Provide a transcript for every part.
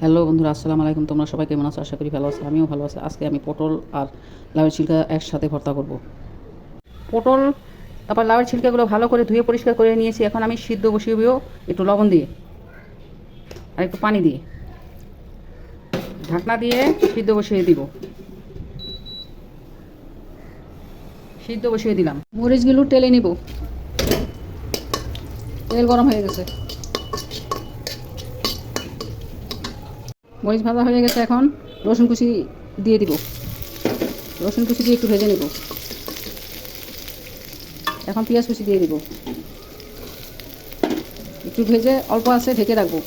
Hello বন্ধুরা, আসসালামু আলাইকুম। তোমরা সবাই কেমন আছো? আশা করি ভালো আছো। আমিও ভালো আছি। আজকে আমি পটল আর লাউয়ের ছিলকা একসাথে ভর্তা করব। পটল তারপর লাউয়ের ছিলকাগুলো ভালো করে ধুয়ে পরিষ্কার করে নিয়েছি। এখন আমি সিদ্ধ বসিয়ে দিও একটু লবণ দিয়ে আর একটু পানি দিয়ে, ঢাকনা দিয়ে সিদ্ধ বসিয়ে দিব। সিদ্ধ বসিয়ে দিলাম। মরিচগুলো টেলে নিব। তেল গরম হয়ে গেছে, মরিচ ভাজা হয়ে গেছে। এখন রসুন কুচি দিয়ে দিব। রসুন কুচি দিয়ে একটু ভেজে নেব। এখন পেঁয়াজ কুচি দিয়ে দিব। একটু ভেজে অল্প আছে ঢেকে রাখবো।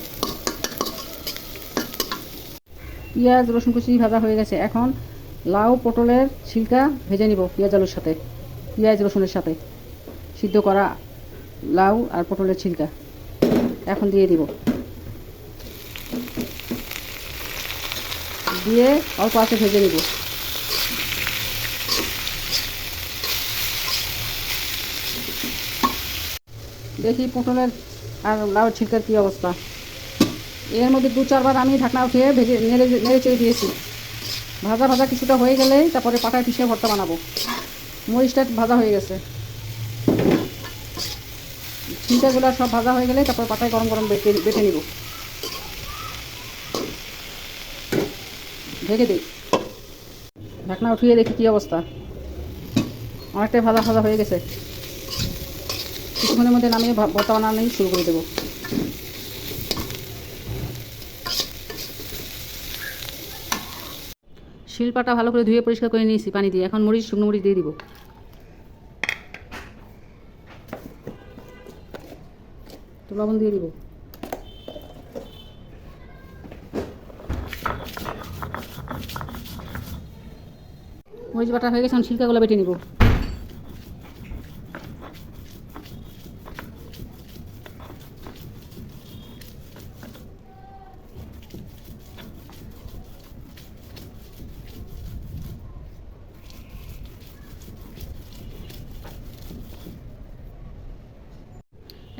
পেঁয়াজ রসুন কুচি ভাজা হয়ে গেছে। এখন লাউ পটলের ছিলকা ভেজে নিব পেঁয়াজ আলুর সাথে, পেঁয়াজ রসুনের সাথে। সিদ্ধ করা লাউ আর পটলের ছিলকা এখন দিয়ে দিব। দিয়ে অল্প আছে ভেজে নিব। দেখি পটলের আর লাউয়ের ছিলকার কী অবস্থা। এর মধ্যে 2-4 বার আমি ঢাকনা উঠিয়ে ভেজে নেড়ে নেড়ে চেড়ে দিয়েছি। ভাজা ভাজা কিছুটা হয়ে গেলেই তারপরে পাটায় পিষে ভর্তা বানাবো। মরিচটা ভাজা হয়ে গেছে, ছিলকাগুলো সব ভাজা হয়ে গেলে তারপর পাটায় গরম গরম বেটে নিব। ঢেকে দিই। ঢাকনা উঠিয়ে দেখি কী অবস্থা। অনেকটাই ভাজা ভাজা হয়ে গেছে। কিছুক্ষণের মধ্যে নামিয়ে ভর্তা বানানোই শুরু করে দেবো। শিলপাটা ভালো করে ধুয়ে পরিষ্কার করে নিয়েছি পানি দিয়ে। এখন শুকনো মরিচ দিয়ে দিব। তো লবণ দিয়ে দিব। মরিচ বাটা হয়ে গেছে। এখন ছিলকাগুলো বেটে নিব।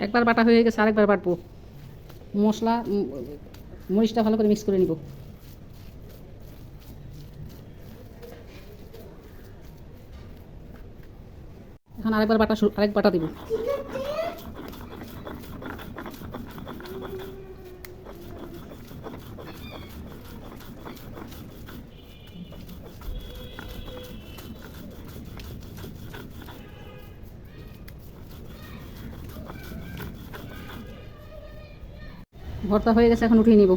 একবার বাটা হয়ে গেছে, আরেকবার বাটবো। মশলা মরিচটা ভালো করে মিক্স করে নিব। এখন আরেক বাটা দিব। ভর্তা হয়ে গেছে, এখন উঠিয়ে নিব।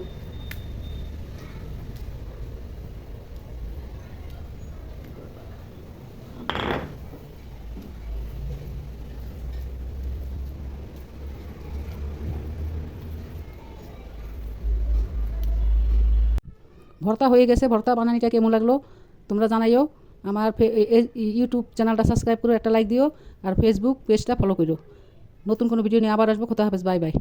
ভর্তা হয়ে গেছে। ভর্তা বানানিটা কেমন লাগলো তোমরা জানাইও। আমার ইউটিউব চ্যানেলটা সাবস্ক্রাইব করো, একটা লাইক দিও, আর ফেসবুক পেজটা ফলো করো। নতুন কোনো ভিডিও নিয়ে আবার আসবো। খোদা হাফেজ, বাই বাই।